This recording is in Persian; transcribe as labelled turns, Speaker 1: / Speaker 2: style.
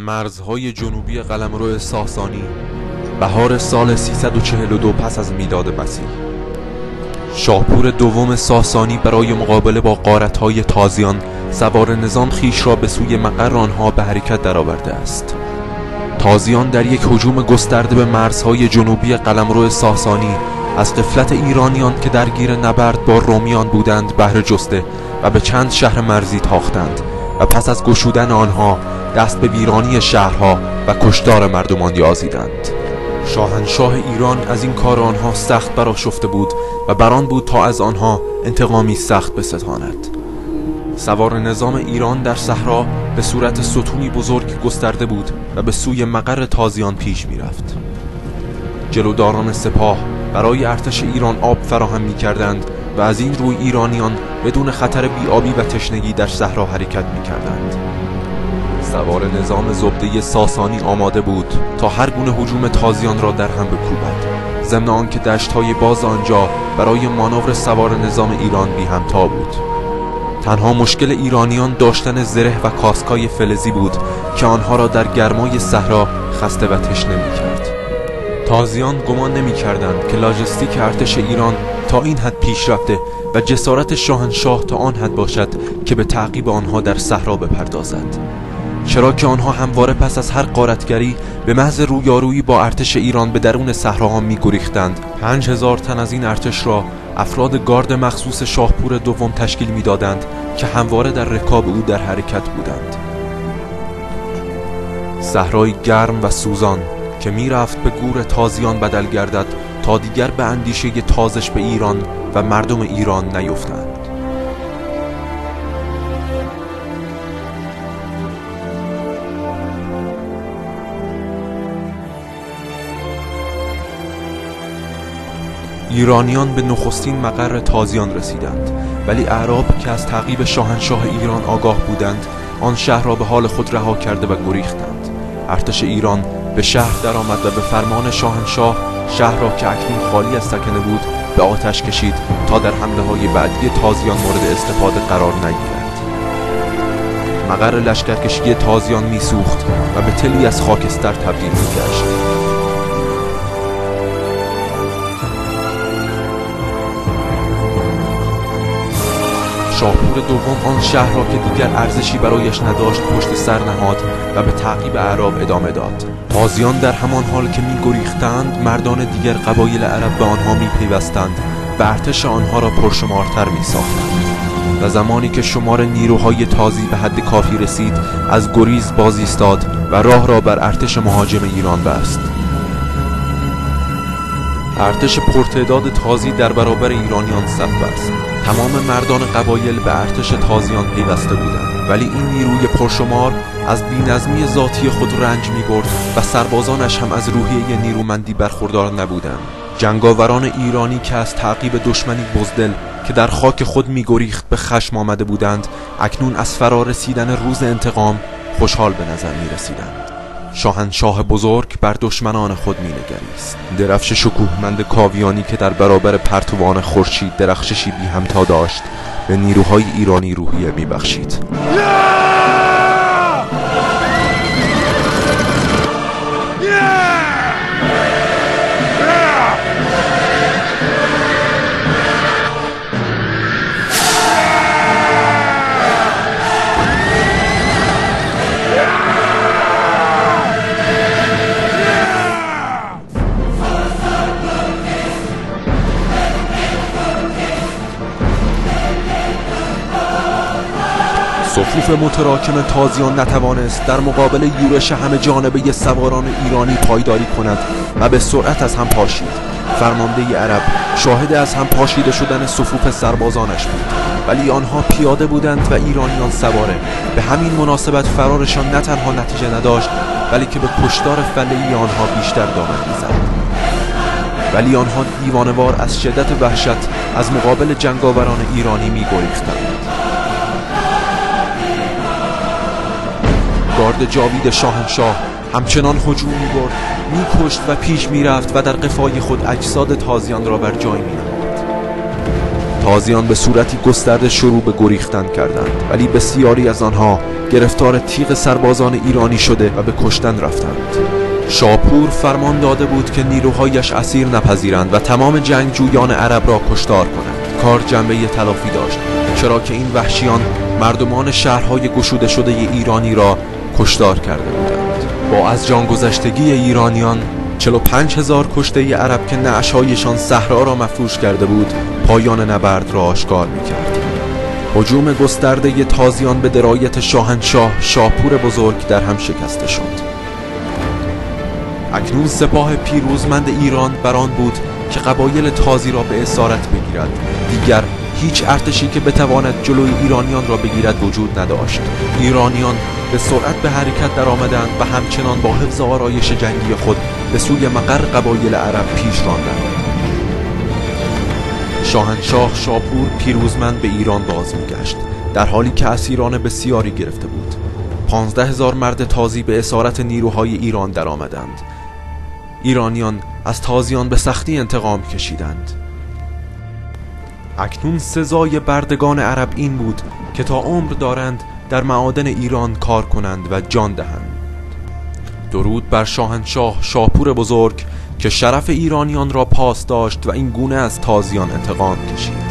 Speaker 1: مرزهای جنوبی قلمرو ساسانی، بهار سال 342 پس از میلاد مسیح. شاپور دوم ساسانی برای مقابله با غارت‌های تازیان سوار نظام خیش را به سوی مقر آنها به حرکت درآورده است. تازیان در یک هجوم گسترده به مرزهای جنوبی قلمرو ساسانی از غفلت ایرانیان که درگیر نبرد با رومیان بودند بهره جسته و به چند شهر مرزی تاختند و پس از گشودن آنها دست به ویرانی شهرها و کشتار مردمان یازیدند. شاهنشاه ایران از این کار آنها سخت برآشفته بود و بران بود تا از آنها انتقامی سخت بستاند. سوار نظام ایران در صحرا به صورت ستونی بزرگ گسترده بود و به سوی مقر تازیان پیش می رفت. جلوداران سپاه برای ارتش ایران آب فراهم می کردند و از این روی ایرانیان بدون خطر بی‌آبی و تشنگی در صحرا حرکت می کردند. سوار نظام زبده ساسانی آماده بود تا هر گونه هجوم تازیان را در هم بکوبد، ضمن آنکه دشت‌های باز آنجا برای مانور سوار نظام ایران بی همتا بود. تنها مشکل ایرانیان داشتن زره و کاسکای فلزی بود که آنها را در گرمای صحرا خسته و تشنه می‌کرد. تازیان گمان نمی‌کردند که لاجستیک ارتش ایران تا این حد پیش رفته و جسارت شاهنشاه تا آن حد باشد که به تعقیب آنها در صحرا بپردازد، چرا که آنها همواره پس از هر غارتگری به محض رویارویی با ارتش ایران به درون صحراها می‌گریختند. 5000 تن از این ارتش را افراد گارد مخصوص شاپور دوم تشکیل می‌دادند که همواره در رکاب او در حرکت بودند. صحرای گرم و سوزان که می‌رفت به گور تازیان بدل گردد تا دیگر به اندیشه تازش به ایران و مردم ایران نیفتند. ایرانیان به نخستین مقر تازیان رسیدند، ولی اعراب که از تعقیب شاهنشاه ایران آگاه بودند آن شهر را به حال خود رها کرده و گریختند. ارتش ایران به شهر درآمد و به فرمان شاهنشاه شهر را که اکنون خالی از سکنه بود به آتش کشید تا در حمله‌های بعدی تازیان مورد استفاده قرار نگیرد. مقر لشکرکشی تازیان میسوخت و به تلی از خاکستر تبدیل می‌گشت. شاپور دوم آن شهر را که دیگر ارزشی برایش نداشت پشت سر نهاد و به تعقیب اعراب ادامه داد. تازیان در همان حال که می‌گریختند مردان دیگر قبایل عرب به آنها می‌پیوستند و ارتش آنها را پرشمارتر می‌ساختند و زمانی که شمار نیروهای تازی به حد کافی رسید از گریز باز ایستاد و راه را بر ارتش مهاجم ایران بست. ارتش پرتعداد تازی در برابر ایرانیان صف بست. تمام مردان قبایل به ارتش تازیان پیوسته بودند، ولی این نیروی پرشمار از بی‌نظمی ذاتی خود رنج می‌برد و سربازانش هم از روحیه نیرومندی برخوردار نبودند. جنگاوران ایرانی که از تعقیب دشمنی بزدل که در خاک خود می‌گریخت به خشم آمده بودند، اکنون از فرا رسیدن روز انتقام خوشحال به نظر می‌رسیدند. شاهنشاه بزرگ بر دشمنان خود می‌نگریست. درفش شکوهمند کاویانی که در برابر پرتوان خورشید درخششی بی همتا داشت به نیروهای ایرانی روحیه می‌بخشید. صفوف متراکم تازیان نتوانست در مقابل یورش همه جانبه سواران ایرانی پایداری کند و به سرعت از هم پاشید. فرمانده عرب شاهد از هم پاشیده شدن صفوف سربازانش بود، ولی آنها پیاده بودند و ایرانیان سواره. به همین مناسبت فرارشان نه تنها نتیجه نداشت بلکه به کشتار فله‌ای آنها بیشتر دامن می‌زد. ولی آنها دیوانه‌وار از شدت وحشت از مقابل جنگاوران ایرانی می‌گریختند. گارد جاوید شاهنشاه همچنان هجوم می‌برد، می‌کشت و پیش می‌رفت و در قفای خود اجساد تازیان را بر جای می‌نهاد. تازیان به صورتی گسترده شروع به گریختن کردند، ولی بسیاری از آنها گرفتار تیغ سربازان ایرانی شده و به کشتن رفتند. شاپور فرمان داده بود که نیروهایش اسیر نپذیرند و تمام جنگجویان عرب را کشتار کنند. کار جنبه تلافی داشت، چرا که این وحشیان مردمان شهرهای گشوده شده ایرانی را کشتار کرده بودند. با از جان گذشتگی ایرانیان 45,000 کشته عرب که نعش‌هایشان صحرا را مفروش کرده بود پایان نبرد را آشکار می‌کرد. هجوم گسترده تازیان به درایت شاهنشاه شاپور بزرگ در هم شکسته شد. اکنون سپاه پیروزمند ایران بران بود که قبایل تازی را به اسارت بگیرد. دیگر هیچ ارتشی که بتواند جلوی ایرانیان را بگیرد وجود نداشت. ایرانیان به سرعت به حرکت در آمدند و همچنان با حفظ آرایش جنگی خود به سوی مقر قبایل عرب پیش راندند. شاهنشاه شاپور پیروزمند به ایران باز می‌گشت، در حالی که اسیران بسیاری گرفته بود. 15,000 مرد تازی به اسارت نیروهای ایران در آمدند. ایرانیان از تازیان به سختی انتقام کشیدند. اکنون سزای بردگان عرب این بود که تا عمر دارند در معادن ایران کار کنند و جان دهند. درود بر شاهنشاه شاپور بزرگ که شرف ایرانیان را پاس داشت و این گونه از تازیان انتقام کشید.